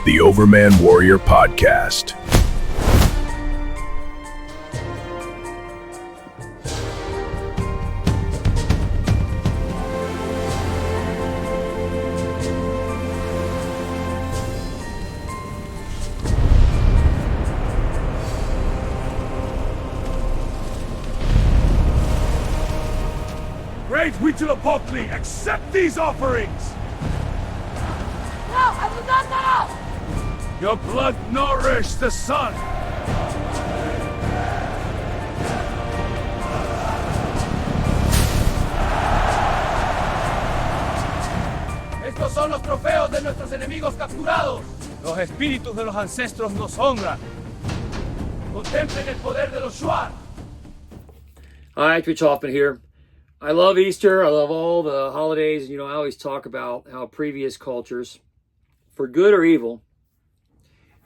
the Overman Warrior Podcast. Great Huitzilopochtli, accept these offerings! No, I will not know! Your blood nourish the sun! Estos son los trofeos de nuestros enemigos capturados. Los espíritus de los ancestros nos honran. Contemplen el poder de los Shuar. Hi, Rich Hoffman here. I love Easter. I love all the holidays. You know, I always talk about how previous cultures, for good or evil,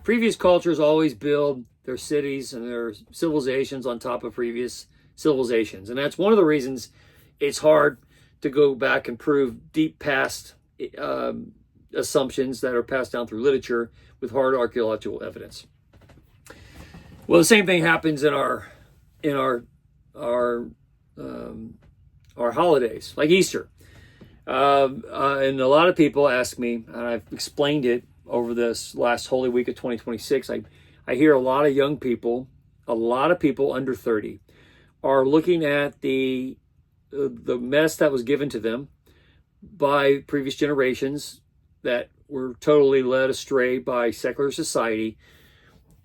previous cultures always build their cities and their civilizations on top of previous civilizations. And that's one of the reasons it's hard to go back and prove deep past assumptions that are passed down through literature with hard archaeological evidence. Well, the same thing happens in our holidays, like Easter. And a lot of people ask me, and I've explained it over this last Holy Week of 2026. I hear a lot of young people, a lot of people under 30, are looking at the mess that was given to them by previous generations that were totally led astray by secular society,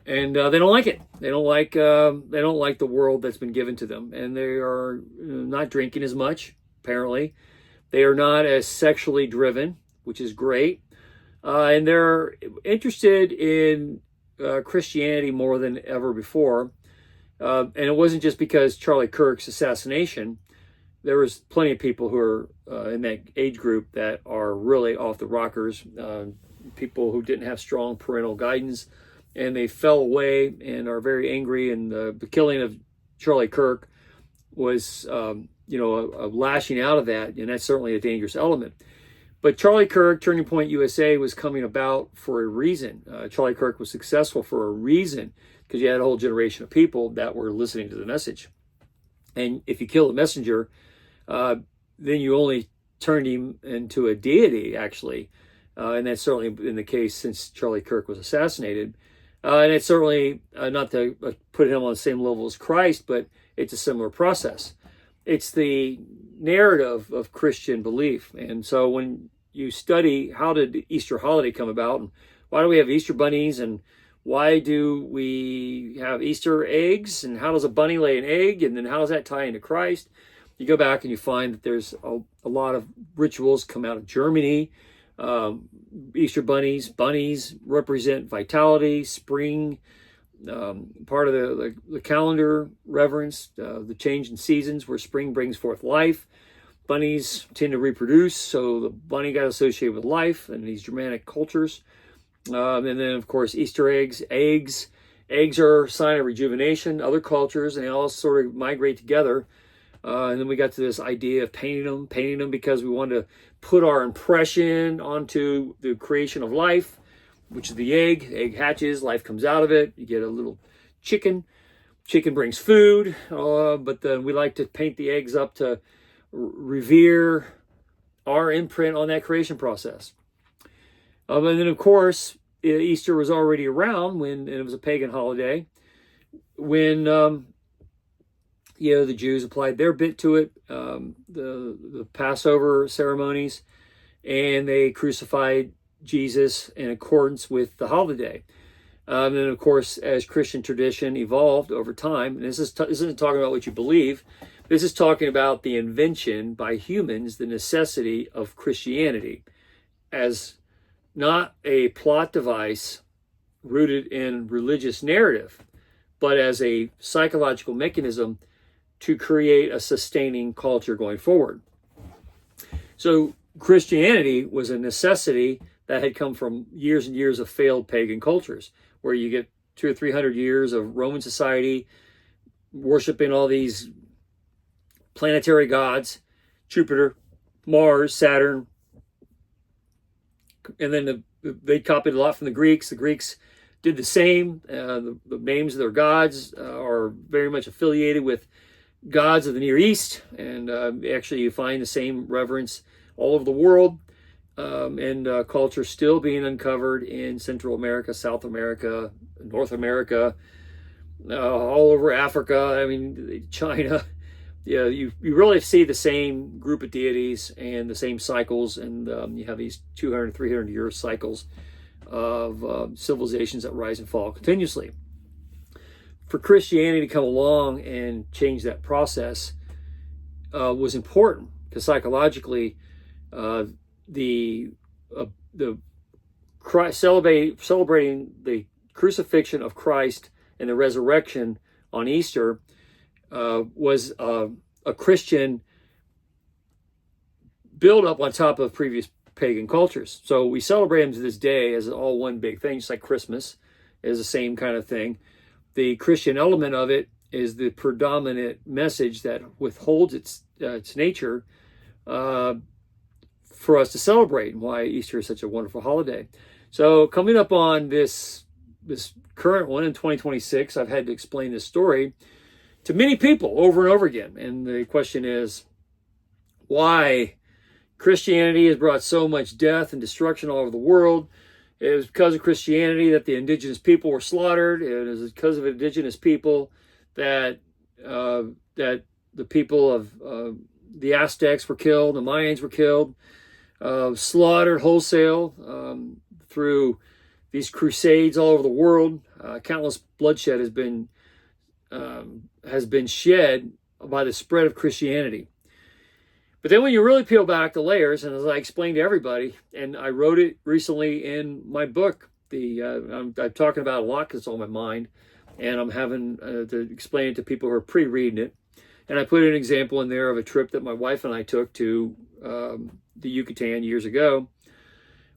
and they don't like it. They don't like the world that's been given to them, and they are not drinking as much. Apparently, they are not as sexually driven, which is great, and they're interested in Christianity more than ever before. And it wasn't just because Charlie Kirk's assassination. There was plenty of people who are in that age group that are really off the rockers, people who didn't have strong parental guidance, and they fell away and are very angry. And the killing of Charlie Kirk was, a lashing out of that, and that's certainly a dangerous element. But Charlie Kirk, Turning Point USA, was coming about for a reason. Charlie Kirk was successful for a reason, because you had a whole generation of people that were listening to the message. And if you kill the messenger, then you only turned him into a deity, actually. And that's certainly been the case since Charlie Kirk was assassinated. And it's certainly not to put him on the same level as Christ, but it's a similar process. It's the narrative of Christian belief. And so when you study how did the Easter holiday come about, and why do we have Easter bunnies, and why do we have Easter eggs, and how does a bunny lay an egg, and then how does that tie into Christ? You go back and you find that there's a lot of rituals come out of Germany. Easter bunnies represent vitality, spring, part of the calendar reverence, the change in seasons where spring brings forth life. Bunnies tend to reproduce, so the bunny got associated with life in these Germanic cultures. And then, of course, Easter eggs. Eggs are a sign of rejuvenation. Other cultures, and they all sort of migrate together. And then we got to this idea of painting them because we wanted to put our impression onto the creation of life, which is the egg. The egg hatches, life comes out of it. You get a little chicken. Chicken brings food, but then we like to paint the eggs up to revere our imprint on that creation process. And then, of course, Easter was already around and it was a pagan holiday, when the Jews applied their bit to it, the Passover ceremonies, and they crucified Jesus in accordance with the holiday. And then, of course, as Christian tradition evolved over time, and this isn't talking about what you believe, this is talking about the invention by humans, the necessity of Christianity, as not a plot device rooted in religious narrative, but as a psychological mechanism to create a sustaining culture going forward. So Christianity was a necessity that had come from years and years of failed pagan cultures, where you get 200 or 300 years of Roman society worshiping all these planetary gods, Jupiter, Mars, Saturn, and then they copied a lot from the Greeks. The Greeks did the same. The names of their gods are very much affiliated with gods of the Near East, and actually you find the same reverence all over the world, and culture still being uncovered in Central America, South America, North America, all over Africa. I mean, China. Yeah, you really see the same group of deities and the same cycles, and you have these 200, 300 year cycles of civilizations that rise and fall continuously. For Christianity to come along and change that process was important, because psychologically, celebrating the crucifixion of Christ and the resurrection on Easter was a Christian build up on top of previous pagan cultures. So we celebrate them to this day as all one big thing, just like Christmas is the same kind of thing. The Christian element of it is the predominant message that withholds its nature for us to celebrate, and why Easter is such a wonderful holiday. So coming up on this current one in 2026, I've had to explain this story to many people over and over again. And the question is, why Christianity has brought so much death and destruction all over the world. It was because of Christianity that the indigenous people were slaughtered. It was because of indigenous people that the people of the Aztecs were killed, the Mayans were killed, slaughtered wholesale through these crusades all over the world. Countless bloodshed has been shed by the spread of Christianity. But then when you really peel back the layers, and as I explained to everybody, and I wrote it recently in my book, I'm talking about it a lot because it's on my mind, and I'm having to explain it to people who are pre-reading it. And I put an example in there of a trip that my wife and I took to the Yucatan years ago,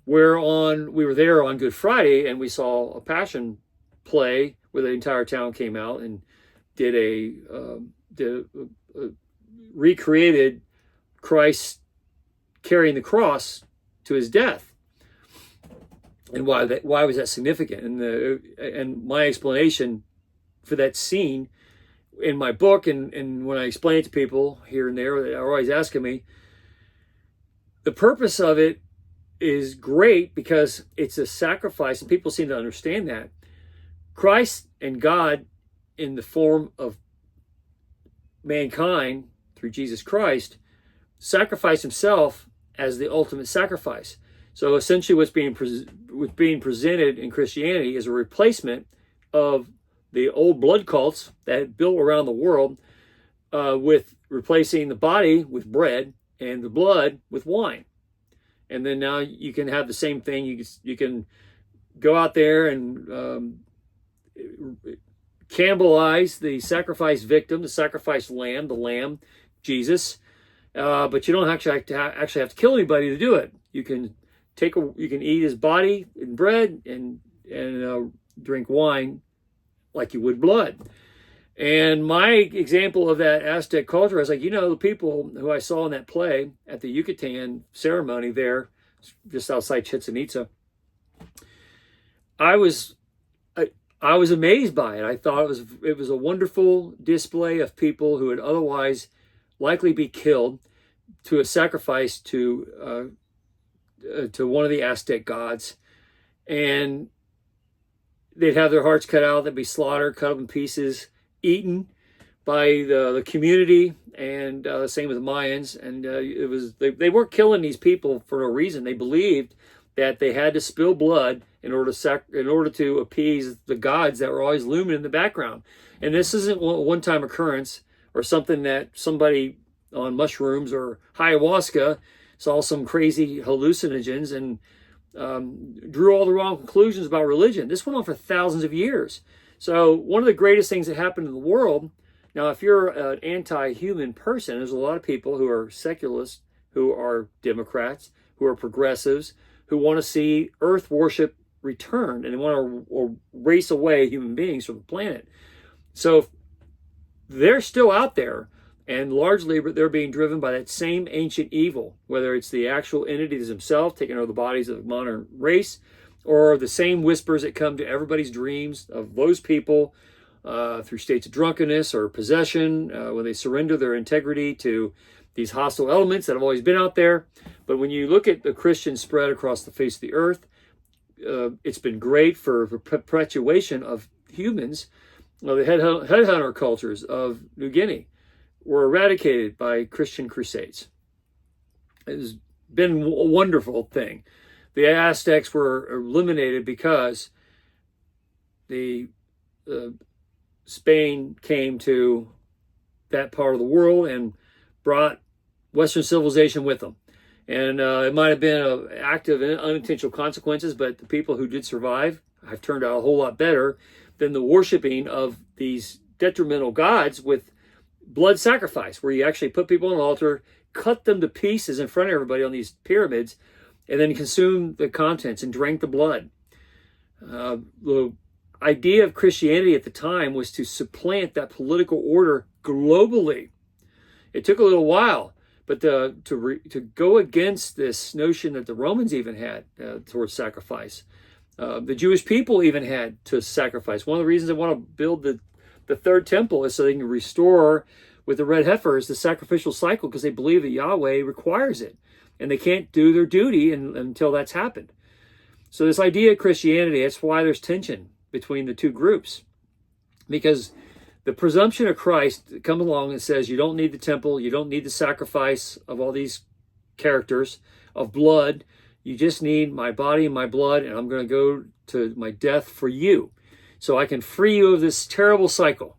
where we were there on Good Friday, and we saw a passion play where the entire town came out and recreated Christ carrying the cross to his death. And why was that significant? And my explanation for that scene in my book, and when I explain it to people here and there, they are always asking me, the purpose of it is great because it's a sacrifice, and people seem to understand that. Christ and God, in the form of mankind through Jesus Christ, sacrificed himself as the ultimate sacrifice. So essentially what's being presented in Christianity is a replacement of the old blood cults that had built around the world, with replacing the body with bread and the blood with wine. And then now you can have the same thing. You can go out there and cannibalize the sacrifice victim, the sacrifice lamb, the lamb, Jesus. But you don't actually have to kill anybody to do it. You can eat his body and bread and drink wine like you would blood. And my example of that Aztec culture, I was like, the people who I saw in that play at the Yucatan ceremony there, just outside Chichen Itza, I was amazed by it. I thought it was a wonderful display of people who would otherwise likely be killed to a sacrifice to one of the Aztec gods, and they'd have their hearts cut out. They'd be slaughtered, cut up in pieces, eaten by the community, and same with the Mayans. And they weren't killing these people for no reason. They believed that they had to spill blood in order to appease the gods that were always looming in the background. And this isn't a one-time occurrence or something that somebody on mushrooms or ayahuasca saw some crazy hallucinogens and drew all the wrong conclusions about religion. This went on for thousands of years. So one of the greatest things that happened in the world, now if you're an anti-human person, there's a lot of people who are secularists, who are Democrats, who are progressives, who want to see earth worship returned, and they want to race away human beings from the planet. So they're still out there, and largely they're being driven by that same ancient evil, whether it's the actual entities themselves taking over the bodies of the modern race, or the same whispers that come to everybody's dreams of those people through states of drunkenness or possession, when they surrender their integrity to these hostile elements that have always been out there. But when you look at the Christian spread across the face of the earth, it's been great for perpetuation of humans. The headhunter cultures of New Guinea were eradicated by Christian crusades. It's been a wonderful thing. The Aztecs were eliminated because Spain came to that part of the world and brought Western civilization with them. And it might have been an act of unintentional consequences, but the people who did survive have turned out a whole lot better than the worshiping of these detrimental gods with blood sacrifice, where you actually put people on an altar, cut them to pieces in front of everybody on these pyramids, and then consume the contents and drank the blood. The idea of Christianity at the time was to supplant that political order globally. It took a little while, but to go against this notion that the Romans even had towards sacrifice, the Jewish people even had to sacrifice. One of the reasons they want to build the third temple is so they can restore with the red heifers the sacrificial cycle, because they believe that Yahweh requires it, and they can't do their duty until that's happened. So this idea of Christianity, that's why there's tension between the two groups, because the presumption of Christ comes along and says you don't need the temple, you don't need the sacrifice of all these characters of blood, you just need my body and my blood, and I'm going to go to my death for you so I can free you of this terrible cycle.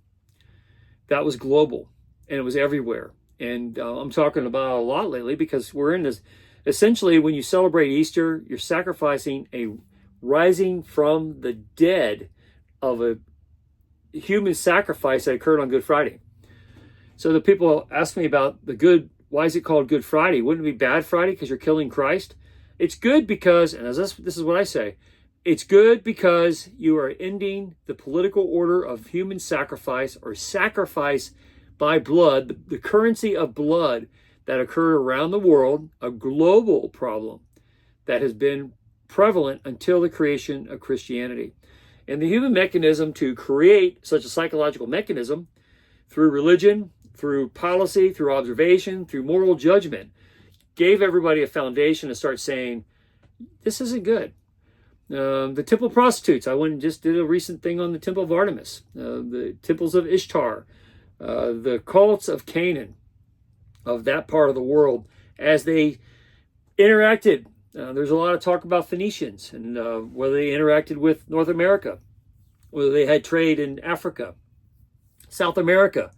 That was global, and it was everywhere. And I'm talking about a lot lately because we're in this, essentially when you celebrate Easter, you're sacrificing a rising from the dead of a human sacrifice that occurred on Good Friday. So the people ask me about why is it called Good Friday? Wouldn't it be Bad Friday because you're killing Christ? It's good because, and this is what I say, it's good because you are ending the political order of human sacrifice, or sacrifice by blood, the currency of blood that occurred around the world, a global problem that has been prevalent until the creation of Christianity. And the human mechanism to create such a psychological mechanism through religion, through policy, through observation, through moral judgment, gave everybody a foundation to start saying, this isn't good. The temple prostitutes, I went and just did a recent thing on the temple of Artemis, the temples of Ishtar, the cults of Canaan, of that part of the world, as they interacted. There's a lot of talk about Phoenicians and whether they interacted with North America, whether they had trade in Africa, South America.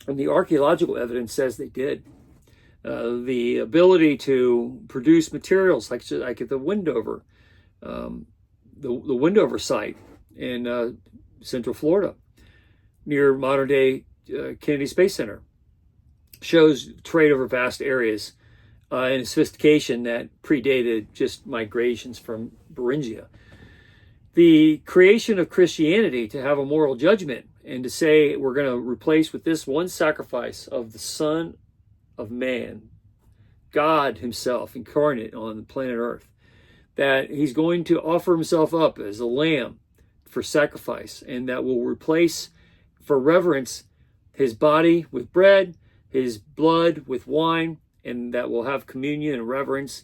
And the archaeological evidence says they did. The ability to produce materials like at the Wendover, the Wendover site in Central Florida, near modern day Kennedy Space Center, shows trade over vast areas and sophistication that predated just migrations from Beringia. The creation of Christianity to have a moral judgment and to say we're going to replace with this one sacrifice of the Son of Man, God himself incarnate on the planet Earth, that he's going to offer himself up as a lamb for sacrifice, and that will replace for reverence his body with bread, his blood with wine, and that will have communion and reverence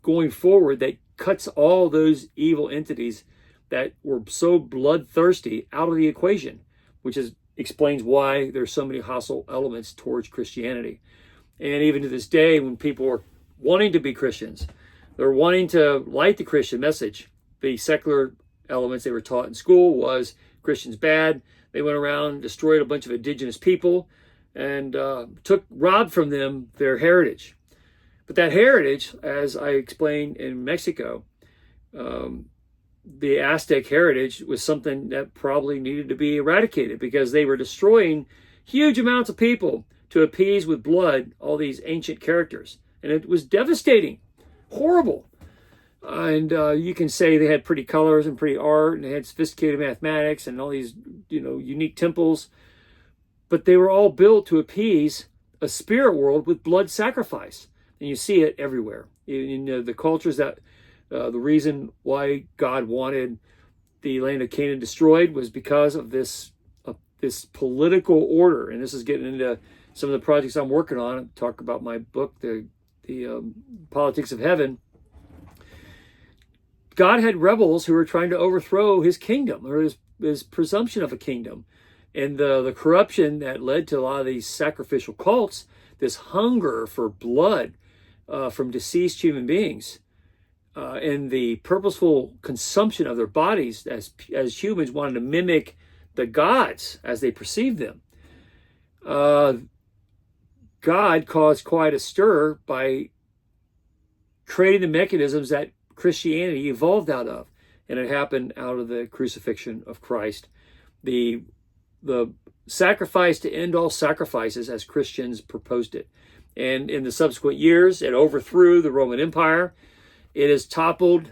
going forward, that cuts all those evil entities that were so bloodthirsty out of the equation, which explains why there's so many hostile elements towards Christianity. And even to this day, when people are wanting to be Christians, they're wanting to light the Christian message. The secular elements they were taught in school was Christians bad. They went around and destroyed a bunch of indigenous people and robbed from them their heritage. But that heritage, as I explained in Mexico, the Aztec heritage was something that probably needed to be eradicated because they were destroying huge amounts of people to appease with blood all these ancient characters. And it was devastating, horrible. And you can say they had pretty colors and pretty art, and they had sophisticated mathematics and all these, unique temples. But they were all built to appease a spirit world with blood sacrifice. And you see it everywhere. In the cultures that The reason why God wanted the land of Canaan destroyed was because of this political order. And this is getting into some of the projects I'm working on. I talk about my book, the Politics of Heaven. God had rebels who were trying to overthrow his kingdom, or his presumption of a kingdom. And the corruption that led to a lot of these sacrificial cults, this hunger for blood from deceased human beings, and the purposeful consumption of their bodies as humans wanted to mimic the gods as they perceived them. God caused quite a stir by creating the mechanisms that Christianity evolved out of. And it happened out of the crucifixion of Christ. The sacrifice to end all sacrifices, as Christians proposed it. And in the subsequent years, it overthrew the Roman Empire. It has toppled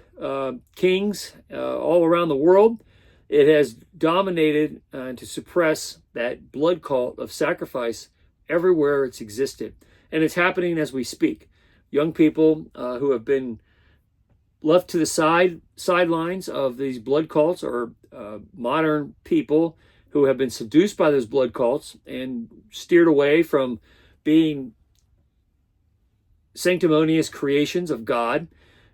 kings all around the world. It has dominated to suppress that blood cult of sacrifice everywhere it's existed. And it's happening as we speak. Young people who have been left to the sidelines of these blood cults, or modern people who have been seduced by those blood cults and steered away from being sanctimonious creations of God,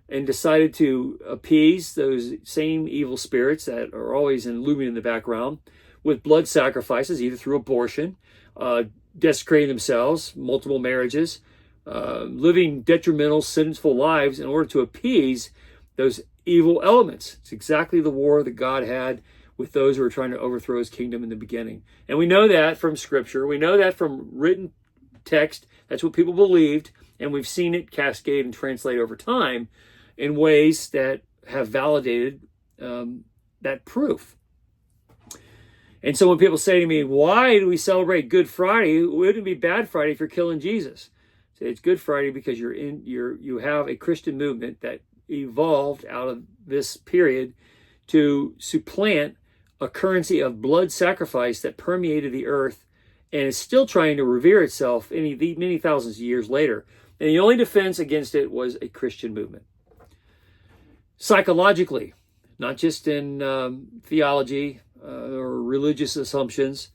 and decided to appease those same evil spirits that are always looming in the background with blood sacrifices, either through abortion, desecrating themselves, multiple marriages, living detrimental, sinful lives in order to appease those evil elements. It's exactly the war that God had with those who were trying to overthrow his kingdom in the beginning. And we know that from Scripture. We know that from written text. That's what people believed. And we've seen it cascade and translate over time in ways that have validated that proof. And so when people say to me, why do we celebrate Good Friday? Wouldn't it be bad Friday if you're killing Jesus? So it's Good Friday because you have a Christian movement that evolved out of this period to supplant a currency of blood sacrifice that permeated the earth and is still trying to revere itself many thousands of years later. And the only defense against it was a Christian movement. Psychologically, not just in theology or religious assumptions,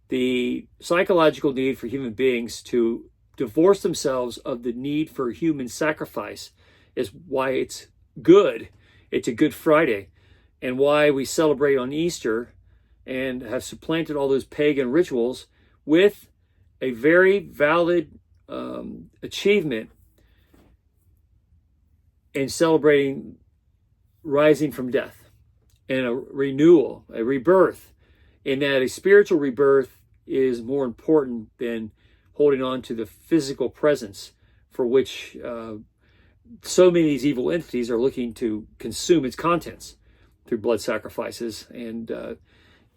the psychological need for human beings to divorce themselves of the need for human sacrifice is why it's good. It's a Good Friday, and why we celebrate on Easter and have supplanted all those pagan rituals with a very valid achievement in celebrating rising from death and a renewal, a rebirth, in that a spiritual rebirth is more important than holding on to the physical presence for which so many of these evil entities are looking to consume its contents through blood sacrifices and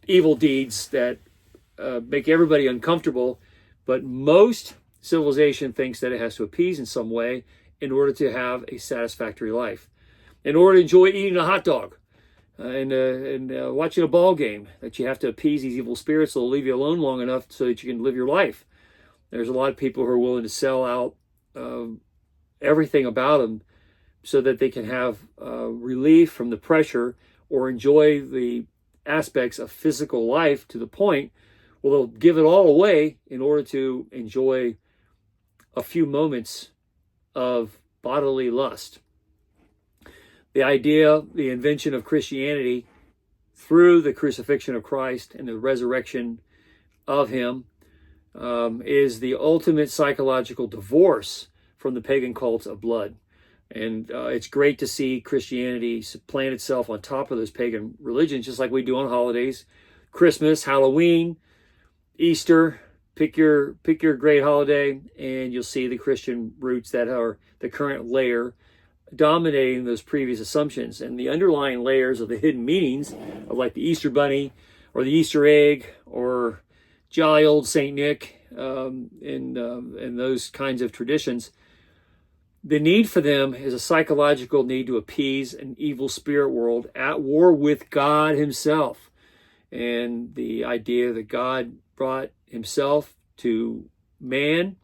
evil deeds that make everybody uncomfortable. But most civilization thinks that it has to appease in some way in order to have a satisfactory life, in order to enjoy eating a hot dog and watching a ball game, that you have to appease these evil spirits. They'll leave you alone long enough so that you can live your life. There's a lot of people who are willing to sell out everything about them so that they can have relief from the pressure or enjoy the aspects of physical life to the point where they'll give it all away in order to enjoy a few moments of bodily lust. The idea, the invention of Christianity through the crucifixion of Christ and the resurrection of him is the ultimate psychological divorce from the pagan cults of blood. And it's great to see Christianity supplant itself on top of those pagan religions, just like we do on holidays. Christmas, Halloween, Easter, pick your great holiday, and you'll see the Christian roots that are the current layer dominating those previous assumptions. And the underlying layers of the hidden meanings of, like, the Easter bunny or the Easter egg or jolly old Saint Nick and those kinds of traditions. The need for them is a psychological need to appease an evil spirit world at war with God himself. And the idea that God brought himself to man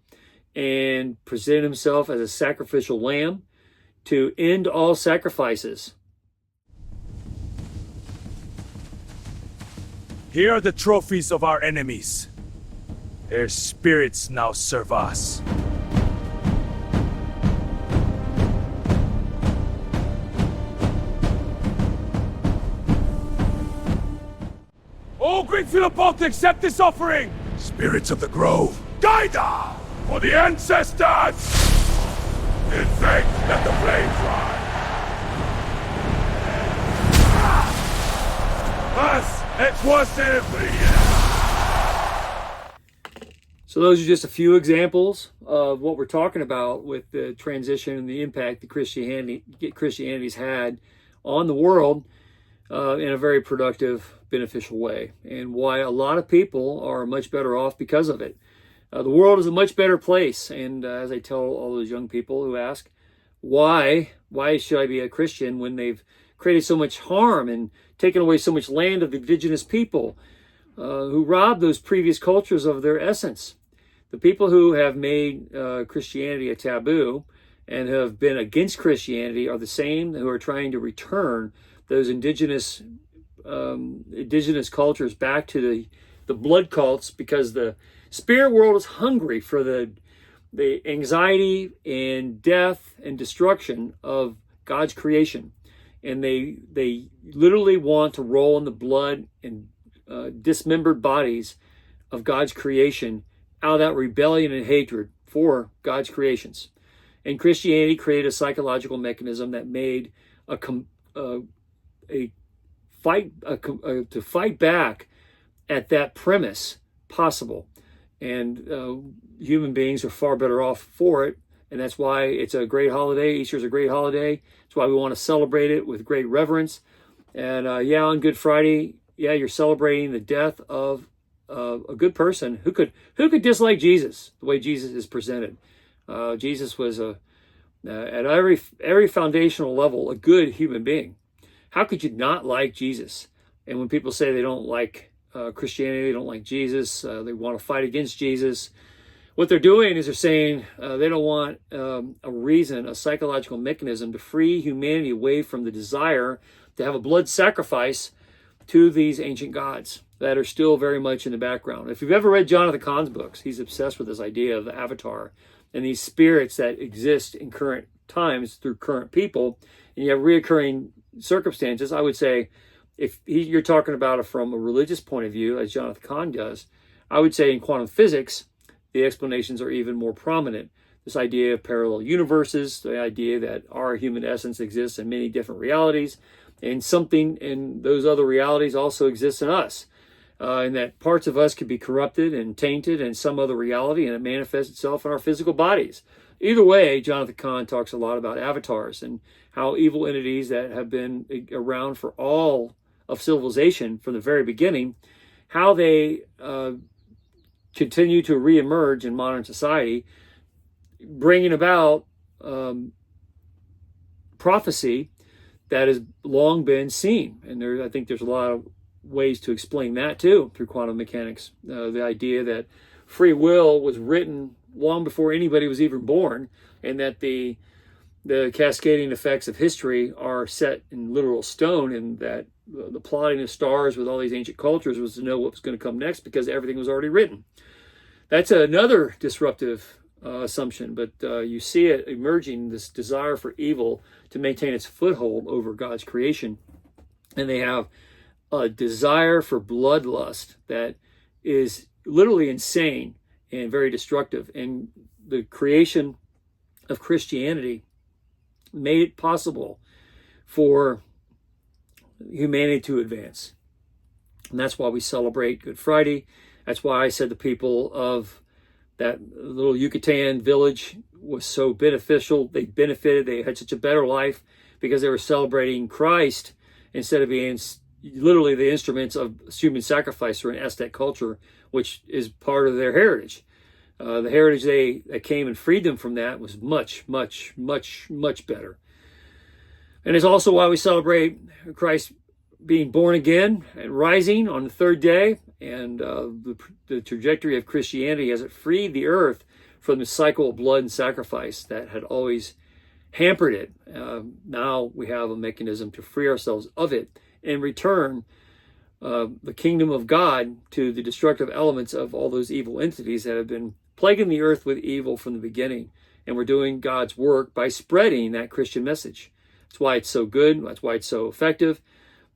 and presented himself as a sacrificial lamb to end all sacrifices. Here are the trophies of our enemies. Their spirits now serve us. Oh, great Philippoth, accept this offering! Spirits of the Grove, Gaida! For the ancestors! In faith, let the flames rise! Us, it was every So those are just a few examples of what we're talking about with the transition and the impact that Christianity's had on the world in a very productive, beneficial way, and why a lot of people are much better off because of it. The world is a much better place, and as I tell all those young people who ask, why should I be a Christian when they've created so much harm and taken away so much land of the indigenous people who robbed those previous cultures of their essence? The people who have made Christianity a taboo and have been against Christianity are the same who are trying to return those indigenous cultures back to the blood cults, because the spirit world is hungry for the anxiety and death and destruction of God's creation, and they literally want to roll in the blood and dismembered bodies of God's creation out of that rebellion and hatred for God's creations. And Christianity created a psychological mechanism that made to fight back at that premise possible. And human beings are far better off for it. And that's why it's a great holiday. Easter's a great holiday. That's why we want to celebrate it with great reverence. And on Good Friday, you're celebrating the death of a good person who could dislike Jesus the way Jesus is presented. Jesus was at every foundational level a good human being. How could you not like Jesus? And when people say they don't like Christianity, they don't like Jesus, they want to fight against Jesus, what they're doing is they're saying they don't want a reason, a psychological mechanism to free humanity away from the desire to have a blood sacrifice to these ancient gods that are still very much in the background. If you've ever read Jonathan Cahn's books, he's obsessed with this idea of the avatar and these spirits that exist in current times through current people, and you have reoccurring circumstances. I would say, if you're talking about it from a religious point of view, as Jonathan Cahn does, I would say in quantum physics, the explanations are even more prominent. This idea of parallel universes, the idea that our human essence exists in many different realities, and something in those other realities also exists in us. And that parts of us could be corrupted and tainted in some other reality, and it manifests itself in our physical bodies. Either way, Jonathan Cahn talks a lot about avatars and how evil entities that have been around for all of civilization from the very beginning, how they continue to reemerge in modern society, bringing about prophecy that has long been seen. And I think there's a lot of ways to explain that too through quantum mechanics. The idea that free will was written long before anybody was even born, and that the cascading effects of history are set in literal stone, and that the plotting of stars with all these ancient cultures was to know what was going to come next because everything was already written. That's another disruptive assumption, but you see it emerging, this desire for evil to maintain its foothold over God's creation. And they have a desire for bloodlust that is literally insane and very destructive. And the creation of Christianity made it possible for humanity to advance. And that's why we celebrate Good Friday. That's why I said the people of that little Yucatan village was so beneficial. They benefited. They had such a better life because they were celebrating Christ instead of being literally the instruments of human sacrifice through an Aztec culture, which is part of their heritage. The heritage that came and freed them from that was much, much, much, much better. And it's also why we celebrate Christ being born again and rising on the third day, and the trajectory of Christianity as it freed the earth from the cycle of blood and sacrifice that had always hampered it. Now we have a mechanism to free ourselves of it and return the kingdom of God to the destructive elements of all those evil entities that have been plaguing the earth with evil from the beginning. And we're doing God's work by spreading that Christian message. That's why it's so good. That's why it's so effective.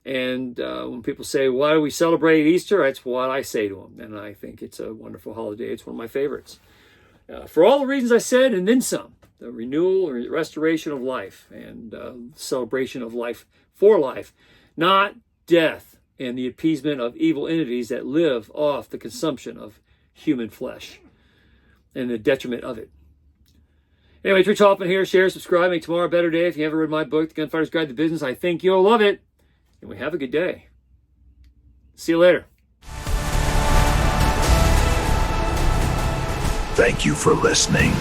And when people say, why do we celebrate Easter? That's what I say to them. And I think it's a wonderful holiday. It's one of my favorites. For all the reasons I said, and then some. The renewal or restoration of life and celebration of life for life. Not death and the appeasement of evil entities that live off the consumption of human flesh and the detriment of it. Anyway, Rich Hoffman here. Share, subscribe, make tomorrow a better day. If you haven't read my book, The Gunfighter's Guide to Business, I think you'll love it. And we have a good day. See you later. Thank you for listening.